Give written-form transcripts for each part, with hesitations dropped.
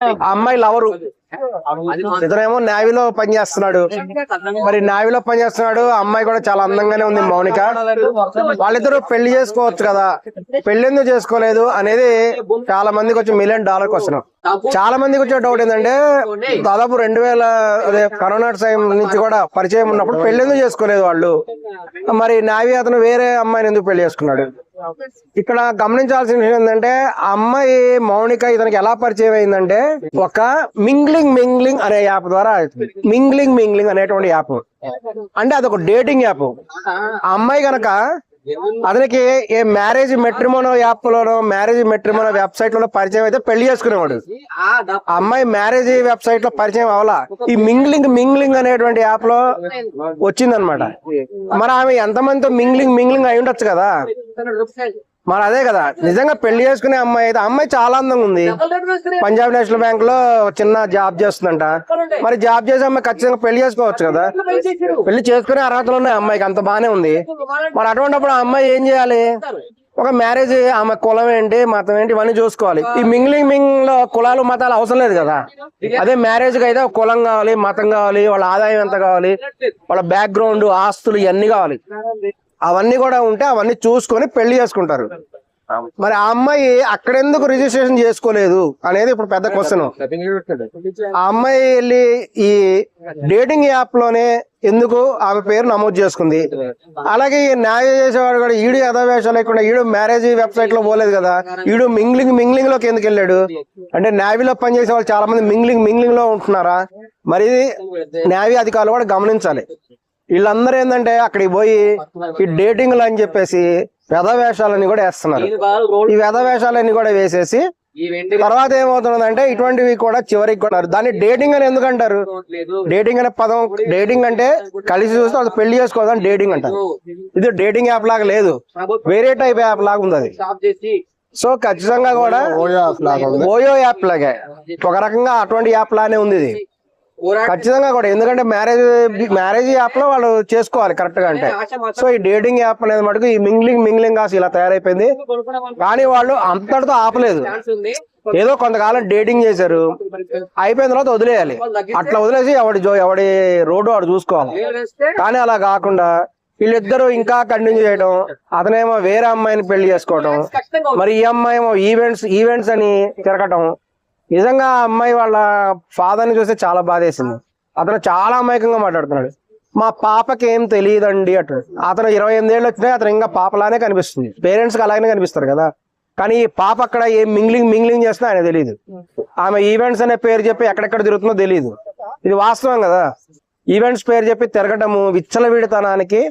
ఆ అమ్మాయి లవరు, ఇతనేమో నేవీలో పనిచేస్తున్నాడు. మరి నేవీలో పనిచేస్తున్నాడు, అమ్మాయి కూడా చాలా అందంగానే ఉంది మౌనిక. వాళ్ళిద్దరూ పెళ్లి చేసుకోవచ్చు కదా, పెళ్లి ఎందుకు చేసుకోలేదు అనేది చాలా మందికి వచ్చి $1,000,000 క్వశ్చన్. చాలా మందికి వచ్చే డౌట్ ఏంటంటే దాదాపు 2000 అదే కరోనా టైం నుంచి కూడా పరిచయం ఉన్నప్పుడు పెళ్లి ఎందుకు చేసుకోలేదు వాళ్ళు, మరి నేవీ అతను వేరే అమ్మాయిని ఎందుకు పెళ్లి చేసుకున్నాడు? ఇక్కడ గమనించాల్సిన విషయం ఏంటంటే ఆ అమ్మాయి మౌనిక ఇతనికి ఎలా పరిచయం అయిందంటే ఒక మింగ్లింగ్ అనే యాప్ ద్వారా. మింగ్లింగ్ అనేటువంటి యాప్ అంటే అదొక డేటింగ్ యాప్. ఆ అమ్మాయి గనక అతనికి ఏ మ్యారేజ్ మెట్రిమోనో యాప్ లోనో మ్యారేజ్ మెట్రిమోనో వెబ్సైట్ లోనో పరిచయం అయితే పెళ్లి చేసుకునేవాడు. ఆ అమ్మాయి మ్యారేజ్ వెబ్సైట్ లో పరిచయం అవలా, ఈ మింగ్లింగ్ అనేటువంటి యాప్ లో వచ్చిందనమాట. మరి ఆమె ఎంతమందితో మింగ్లింగ్ అయి ఉండొచ్చు కదా, మరి అదే కదా నిజంగా పెళ్లి చేసుకునే అమ్మాయి అయితే. అమ్మాయి చాలా అందంగా ఉంది, పంజాబ్ నేషనల్ బ్యాంక్ లో చిన్న జాబ్ చేస్తుందంట. మరి జాబ్ చేసే అమ్మాయి ఖచ్చితంగా పెళ్లి చేసుకోవచ్చు కదా, పెళ్లి చేసుకునే అర్హతలు ఉన్నాయి అమ్మాయికి, అంత బానే ఉంది. మరి అటువంటిప్పుడు ఆ అమ్మాయి ఏం చేయాలి? ఒక మ్యారేజ్, ఆమె కులం ఏంటి మతం ఏంటి ఇవన్నీ చూసుకోవాలి. ఈ మింగ్లింగ్ లో కులాలు మతాలు అవసరం లేదు కదా. అదే మ్యారేజ్ కి అయితే కులం కావాలి, మతం కావాలి, వాళ్ళ ఆదాయం ఎంత కావాలి, వాళ్ళ బ్యాక్గ్రౌండ్ ఆస్తులు ఇవన్నీ కావాలి. అవన్నీ కూడా ఉంటే అవన్నీ చూసుకొని పెళ్లి చేసుకుంటారు. మరి ఆ అమ్మాయి అక్కడెందుకు రిజిస్ట్రేషన్ చేసుకోలేదు అనేది ఇప్పుడు పెద్ద క్వశ్చన్. ఆ అమ్మాయి వెళ్ళి ఈ డేటింగ్ యాప్ లోనే ఎందుకు ఆమె పేరు నమోదు చేసుకుంది? అలాగే ఈ న్యాయం చేసేవాడు కూడా ఈడు యథావేషాలు లేకుండా ఈడు మ్యారేజ్ వెబ్సైట్ లో పోలేదు కదా, ఈడు మింగ్లింగ్ లోకి ఎందుకు వెళ్ళాడు? అంటే నేవీలో పనిచేసే వాళ్ళు చాలా మంది మింగ్లింగ్ లో ఉంటున్నారా? మరి నేవీ అధికారులు కూడా గమనించాలి. వీళ్ళందరూ ఏంటంటే అక్కడికి పోయి ఈ డేటింగ్లు అని చెప్పేసి వ్యధవేషాలన్నీ కూడా వేస్తున్నారు. ఈ వ్యధవేషాలన్నీ కూడా వేసేసి తర్వాత ఏమవుతుందంటే ఇటువంటివి కూడా చివరికి కూడా దాన్ని డేటింగ్ అని ఎందుకు అంటారు? డేటింగ్ అనే పదం, డేటింగ్ అంటే కలిసి చూస్తే అది పెళ్లి చేసుకోవద్దని డేటింగ్ అంటారు. ఇది డేటింగ్ యాప్ లాగా లేదు, వేరే టైప్ యాప్ లాగా ఉంది అది. సో ఖచ్చితంగా కూడా ఓయో యాప్ లాగే ఒక రకంగా అటువంటి యాప్ లానే ఉంది ఇది ఖచ్చితంగా కూడా. ఎందుకంటే మ్యారేజ్ యాప్ లో వాళ్ళు చేసుకోవాలి కరెక్ట్ గా అంటే. సో ఈ డేటింగ్ యాప్ అనేది మటుకు ఈ మింగ్లింగ్ కాసి ఇలా తయారైపోయింది. కానీ వాళ్ళు అంతటితో ఆపలేదు, ఏదో కొంతకాలం డేటింగ్ చేశారు, అయిపోయిన తర్వాత వదిలేయాలి. అట్లా వదిలేసి ఎవడి రోడ్డు వాడు చూసుకోవాలి. కానీ అలా కాకుండా వీళ్ళిద్దరూ ఇంకా కంటిన్యూ చేయడం, అతనేమో వేరే అమ్మాయిని పెళ్లి చేసుకోవడం, మరి ఈ అమ్మాయి ఏమో ఈవెంట్స్ అని తిరగటం. నిజంగా ఆ అమ్మాయి వాళ్ళ ఫాదర్ ని చూస్తే చాలా బాధేసింది. అతను చాలా అమాయకంగా మాట్లాడుతున్నాడు. మా పాపకి ఏం తెలియదండి అంటాడు. అతను 28 ఏళ్ళు వచ్చినాయి, అతను ఇంకా పాపలానే కనిపిస్తుంది. పేరెంట్స్ కి అలాగే కనిపిస్తారు కదా. కానీ ఈ పాప అక్కడ ఏం మింగ్లింగ్ చేస్తున్నా ఆయన తెలియదు. ఆమె ఈవెంట్స్ అనే పేరు చెప్పి ఎక్కడెక్కడ తిరుగుతుందో తెలియదు. ఇది వాస్తవం కదా. ఈవెంట్స్ పేరు చెప్పి తిరగటము విచ్చలవిడితనానికి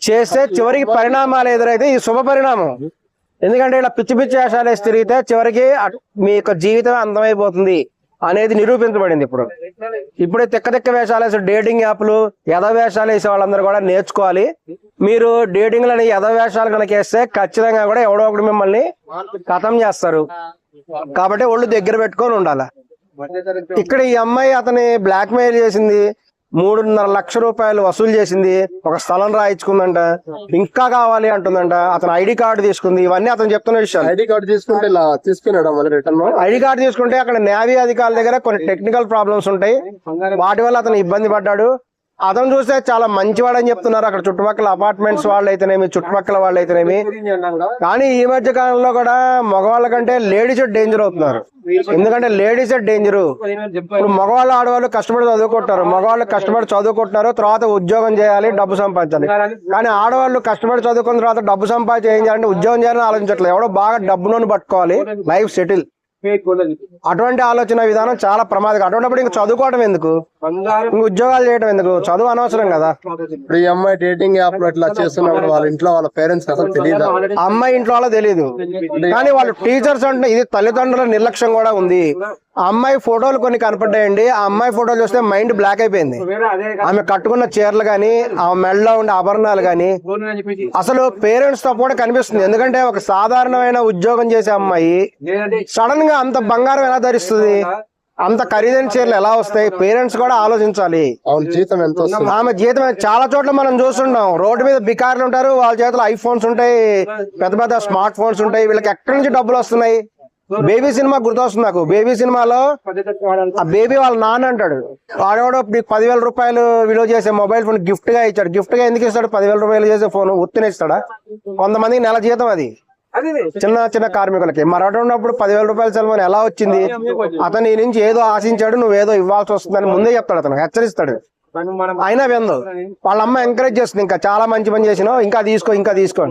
చేస్తే చివరికి పరిణామాలు ఎదురైతే ఈ శుభ పరిణామం. ఎందుకంటే ఇలా పిచ్చి వేషాలు వేసి తిరిగితే చివరికి మీ యొక్క జీవితం అంతమైపోతుంది అనేది నిరూపించబడింది. ఇప్పుడు తిక్క వేషాలు వేసే డేటింగ్ యాప్లు యథవేషాలు వేసే వాళ్ళందరూ కూడా నేర్చుకోవాలి. మీరు డేటింగ్లని యథవేషాలు కనుక వేస్తే ఖచ్చితంగా కూడా ఎవడో ఒకటి మిమ్మల్ని ఖతం చేస్తారు. కాబట్టి ఒళ్ళు దగ్గర పెట్టుకొని ఉండాలి. ఇక్కడ ఈ అమ్మాయి అతని బ్లాక్ మెయిల్ చేసింది, 3.5 లక్షల రూపాయలు వసూలు చేసింది, ఒక స్థలం రాయించుకుందంట, ఇంకా కావాలి అంటుందంట, అతను ఐడి కార్డు తీసుకుంది. ఇవన్నీ అతను చెప్తున్న విషయాలు. ఐడి కార్డు తీసుకుంటే ఐడి కార్డు తీసుకుంటే అక్కడ నేవీ అధికారుల దగ్గర కొన్ని టెక్నికల్ ప్రాబ్లమ్స్ ఉంటాయి, వాటి వల్ల అతను ఇబ్బంది పడ్డాడు. అతను చూస్తే చాలా మంచివాడని చెప్తున్నారు అక్కడ చుట్టుపక్కల అపార్ట్మెంట్స్ వాళ్ళు అయితేనేమి, చుట్టుపక్కల వాళ్ళు అయితేనేమి. కానీ ఈ మధ్య కాలంలో కూడా మగవాళ్ళ కంటే లేడీస్ డేంజర్ అవుతున్నారు. ఎందుకంటే లేడీస్ డేంజరు. ఇప్పుడు మగవాళ్ళు ఆడవాళ్ళు కష్టపడి చదువుకుంటారు, మగవాళ్ళు కష్టపడి చదువుకుంటున్నారు, తర్వాత ఉద్యోగం చేయాలి, డబ్బు సంపాదించాలి. కానీ ఆడవాళ్ళు కష్టపడి చదువుకున్న తర్వాత డబ్బు సంపాదించి ఏం చేయాలంటే ఉద్యోగం చేయాలని ఆలోచించట్లేదు. ఎవడో బాగా డబ్బును పట్టుకోవాలి, లైఫ్ సెటిల్. అటువంటి ఆలోచన విధానం చాలా ప్రమాదకరం. అటువంటిప్పుడు ఇంకా చదువుకోవడం ఎందుకు, ఇంక ఉద్యోగాలు చేయడం ఎందుకు? చదువు అనవసరం కదా. ఇప్పుడు ఈ అమ్మాయి డేటింగ్ యాప్ లో ఇట్లా చేస్తున్నప్పుడు వాళ్ళ ఇంట్లో వాళ్ళ పేరెంట్స్ అసలు తెలియదు. అమ్మాయి ఇంట్లో వాళ్ళ తెలియదు, కానీ వాళ్ళు టీచర్స్ అంటే ఇది తల్లిదండ్రుల నిర్లక్ష్యం కూడా ఉంది. ఆ అమ్మాయి ఫోటోలు కొన్ని కనపడ్డాయండి. ఆ అమ్మాయి ఫోటోలు చూస్తే మైండ్ బ్లాక్ అయిపోయింది. ఆమె కట్టుకున్న చీరలు గాని, ఆమె మెడలో ఉండే ఆభరణాలు గాని అసలు పేరెంట్స్ తో కూడా కనిపిస్తుంది. ఎందుకంటే ఒక సాధారణమైన ఉద్యోగం చేసే అమ్మాయి సడన్ గా అంత బంగారం ఎలా ధరిస్తుంది, అంత ఖరీదైన చీరలు ఎలా వస్తాయి? పేరెంట్స్ కూడా ఆలోచించాలి. జీతం ఎంత వస్తుంది? ఆమె జీతం చాలా చోట్ల మనం చూస్తుంటాం, రోడ్డు మీద బికార్లు ఉంటారు, వాళ్ళ చేతిలో ఐఫోన్స్ ఉంటాయి, పెద్ద పెద్ద స్మార్ట్ ఫోన్స్ ఉంటాయి. వీళ్ళకి ఎక్కడి నుంచి డబ్బులు వస్తున్నాయి? బేబీ సినిమా గుర్తొస్తుంది నాకు. బేబీ సినిమాలో ఆ బేబీ వాళ్ళ నాన్న అంటాడు, వాడేవాడు నీకు 10,000 రూపాయలు విలువ చేసే మొబైల్ ఫోన్ గిఫ్ట్ గా ఇచ్చాడు. గిఫ్ట్ గా ఎందుకు ఇస్తాడు? 10,000 రూపాయలు చేసే ఫోన్ ఉత్తిన ఇస్తాడా? కొంతమందికి నెల జీతం అది, చిన్న చిన్న కార్మికులకి. మరి అటు ఉన్నప్పుడు 10,000 రూపాయల సెల్ఫోన్ ఎలా వచ్చింది? అతను నీ నుంచి ఏదో ఆశించాడు, నువ్వేదో ఇవ్వాల్సి వస్తుందని ముందే చెప్తాడు, అతను హెచ్చరిస్తాడు. అయినా విందు. వాళ్ళ అమ్మ ఎంకరేజ్ చేస్తుంది, ఇంకా చాలా మంచి పని చేసినావు, ఇంకా తీసుకో ఇంకా తీసుకో.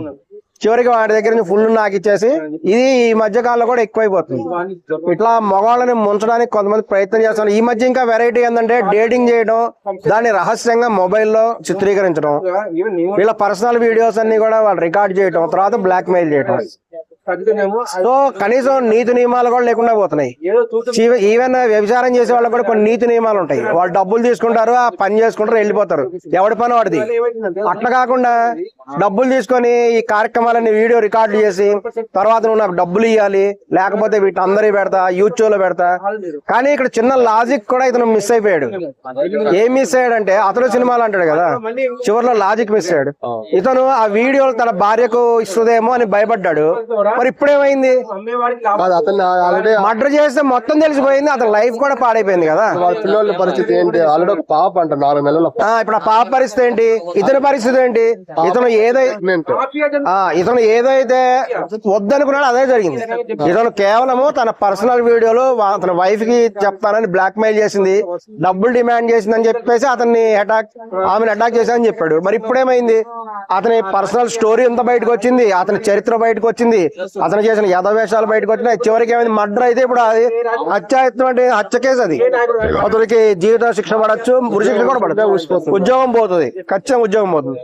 చివరికి వాడి దగ్గర నుంచి ఫుల్ నాకు ఇచ్చేసి, ఇది ఈ మధ్య కాలంలో కూడా ఎక్కువైపోతుంది. ఇట్లా మగవాళ్ళని ముంచడానికి కొంతమంది ప్రయత్నం చేస్తున్నారు. ఈ మధ్య ఇంకా వెరైటీ ఏంటంటే డేటింగ్ చేయడం, దాన్ని రహస్యంగా మొబైల్లో చిత్రీకరించడం, వీళ్ళ పర్సనల్ వీడియోస్ అన్ని కూడా వాళ్ళు రికార్డ్ చేయడం, తర్వాత బ్లాక్ మెయిల్ చేయడం. సో కనీసం నీతి నియమాలు కూడా లేకుండా పోతున్నాయి. ఈవెన్ వ్యభిచారం చేసే వాళ్ళకి కూడా కొన్ని నీతి నియమాలు ఉంటాయి. వాళ్ళు డబ్బులు తీసుకుంటారు, ఆ పని చేసుకుంటారు, వెళ్ళిపోతారు, ఎవడి పని వాడిది. అట్లా కాకుండా డబ్బులు తీసుకొని ఈ కార్యక్రమాలన్నీ వీడియో రికార్డు చేసి, తర్వాత నువ్వు నాకు డబ్బులు ఇవ్వాలి, లేకపోతే వీటి అందరికి పెడతా, యూట్యూబ్ లో పెడతా. కానీ ఇక్కడ చిన్న లాజిక్ కూడా ఇతను మిస్ అయిపోయాడు. ఏం మిస్ అయ్యాడంటే, అతను సినిమాలు అంటాడు కదా, చివరిలో లాజిక్ మిస్ అయ్యాడు. ఇతను ఆ వీడియోలు తన భార్యకు ఇస్తుందేమో అని భయపడ్డాడు. మరి ఇప్పుడేమైంది? అతను ఆల్రెడీ మర్డర్ చేస్తే మొత్తం తెలిసిపోయింది, అతని లైఫ్ కూడా పాడైపోయింది కదా. వాళ్ళ పిల్లల పరిస్థితి ఏంటి? ఆల్రెడీ ఒక పాప అంట 4 నెలల. ఇప్పుడు ఆ పాప పరిస్థితి ఏంటి? ఇతని పరిస్థితి ఏంటి? ఇతను ఏదైతే వద్దనుకున్నాడో అదే జరిగింది. ఇతను కేవలము తన పర్సనల్ వీడియోలు అతని వైఫ్ కి చెప్తానని బ్లాక్ మెయిల్ చేసింది, డబ్బులు డిమాండ్ చేసిందని చెప్పేసి ఆమెను అటాక్ చేశానని చెప్పాడు. మరి ఇప్పుడేమైంది? అతని పర్సనల్ స్టోరీ ఎంత బయటకు వచ్చింది, అతని చరిత్ర బయటకు వచ్చింది, అతను చేసిన యథవేషాలు బయటకు వచ్చినాయి. చివరికి ఏమైంది? మర్డర్ అయితే ఇప్పుడు అది హత్య కేసు. అది అతనికి జీవిత శిక్ష పడచ్చు, ఉరి శిక్ష కూడా పడచ్చు, ఉద్యోగం పోతుంది, ఖచ్చితంగా ఉద్యోగం పోతుంది.